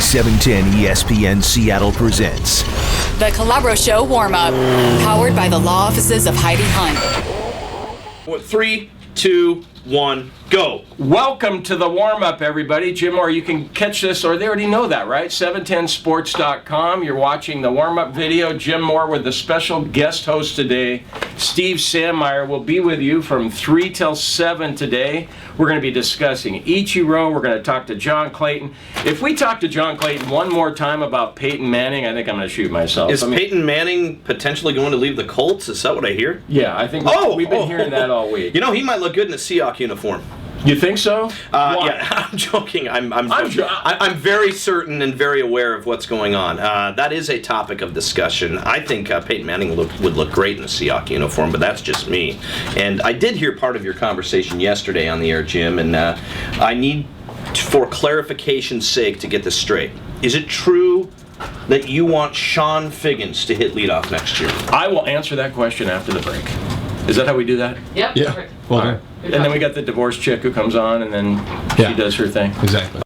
710 ESPN Seattle presents The Calabro Show warm-up, powered by the law offices of Heidi Hunt. 3, 2, 1, go. Welcome to the warm-up, everybody. Jim Moore, you can catch this, or they already know that, right? 710sports.com. You're watching the warm-up video. Jim Moore with the special guest host today, Steve Sandmeyer, will be with you from 3 till 7 today. We're going to be discussing Ichiro. We're going to talk to John Clayton. If we talk to John Clayton one more time about Peyton Manning, I think I'm going to shoot myself. Is Peyton Manning potentially going to leave the Colts? Is that what I hear? Yeah, I think we've been hearing that all week. You know, he might look good in a Seahawks uniform. You think so? Yeah, I'm joking. I'm very certain and very aware of what's going on. That is a topic of discussion. I think Peyton Manning would look great in a Seahawks uniform, but that's just me. And I did hear part of your conversation yesterday on the air, Jim, and I need, for clarification's sake, to get this straight. Is it true that you want Sean Figgins to hit leadoff next year? I will answer that question after the break. Is that how we do that? Yep. Yeah. Perfect. Well All done. right. And then we got the divorced chick who comes on, and then she does her thing. Exactly.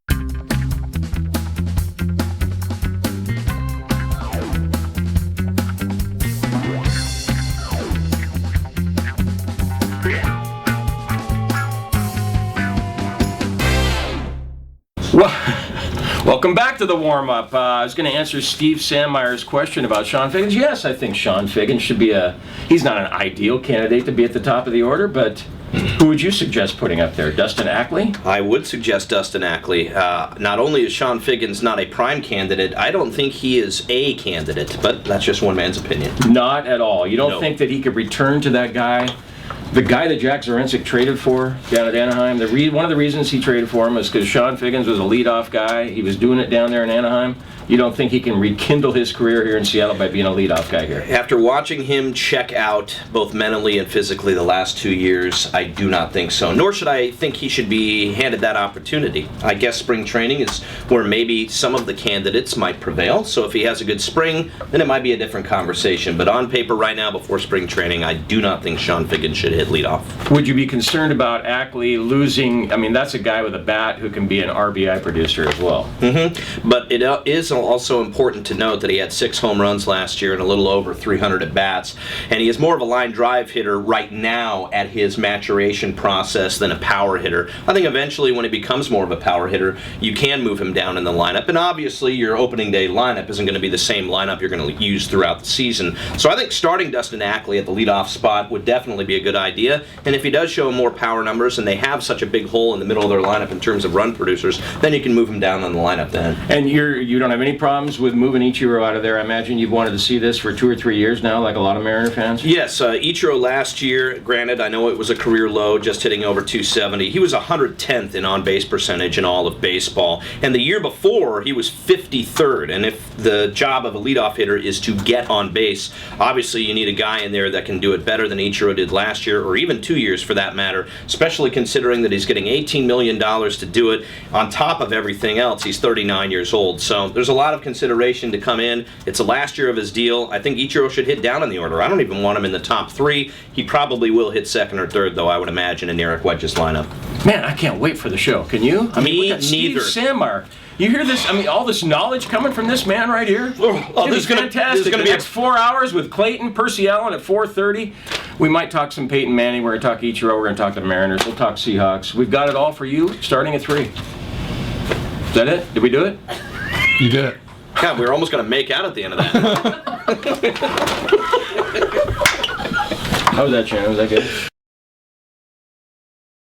Welcome back to the warm-up. I was going to answer Steve Sandmeyer's question about Sean Figgins. Yes, I think Sean Figgins should be he's not an ideal candidate to be at the top of the order, but who would you suggest putting up there? Dustin Ackley? I would suggest Dustin Ackley. Not only is Sean Figgins not a prime candidate, I don't think he is a candidate, but that's just one man's opinion. Not at all. You don't think that he could return to that guy? The guy that Jack Zarincic traded for down at Anaheim, one of the reasons he traded for him is because Sean Figgins was a leadoff guy. He was doing it down there in Anaheim. You don't think he can rekindle his career here in Seattle by being a leadoff guy here? After watching him check out both mentally and physically the last 2 years, I do not think so. Nor should I think he should be handed that opportunity. I guess spring training is where maybe some of the candidates might prevail. So if he has a good spring, then it might be a different conversation. But on paper right now, before spring training, I do not think Sean Figgins should hit leadoff. Would you be concerned about Ackley losing? I mean, that's a guy with a bat who can be an RBI producer as well. Mm-hmm. But it is also important to note that he had 6 home runs last year and a little over 300 at-bats. And he is more of a line drive hitter right now at his maturation process than a power hitter. I think eventually when he becomes more of a power hitter, you can move him down in the lineup. And obviously your opening day lineup isn't going to be the same lineup you're going to use throughout the season. So I think starting Dustin Ackley at the leadoff spot would definitely be a good idea. And if he does show more power numbers and they have such a big hole in the middle of their lineup in terms of run producers, then you can move him down on the lineup then. And you don't have any problems with moving Ichiro out of there? I imagine you've wanted to see this for 2 or 3 years now, like a lot of Mariner fans? Yes, Ichiro last year, granted, I know it was a career low, just hitting over 270. He was 110th in on-base percentage in all of baseball. And the year before, he was 53rd. And if the job of a leadoff hitter is to get on base, obviously you need a guy in there that can do it better than Ichiro did last year, or even 2 years for that matter, especially considering that he's getting $18 million to do it. On top of everything else, he's 39 years old. So there's a lot of consideration to come in. It's the last year of his deal. I think Ichiro should hit down in the order. I don't even want him in the top 3. He probably will hit second or third, though, I would imagine, in Eric Wedge's lineup. Man, I can't wait for the show. Can you? I mean, Me we got neither. Steve Sandmeyer. You hear this? I mean, all this knowledge coming from this man right here. This is gonna fantastic. be The next 4 hours with Clayton, Percy Allen at 4:30. We might talk some Peyton Manning. We're going to talk Ichiro. We're going to talk the Mariners. We'll talk Seahawks. We've got it all for you starting at 3. Is that it? Did we do it? You did it. God, we were almost going to make out at the end of that. How was that, Shannon? Was that good?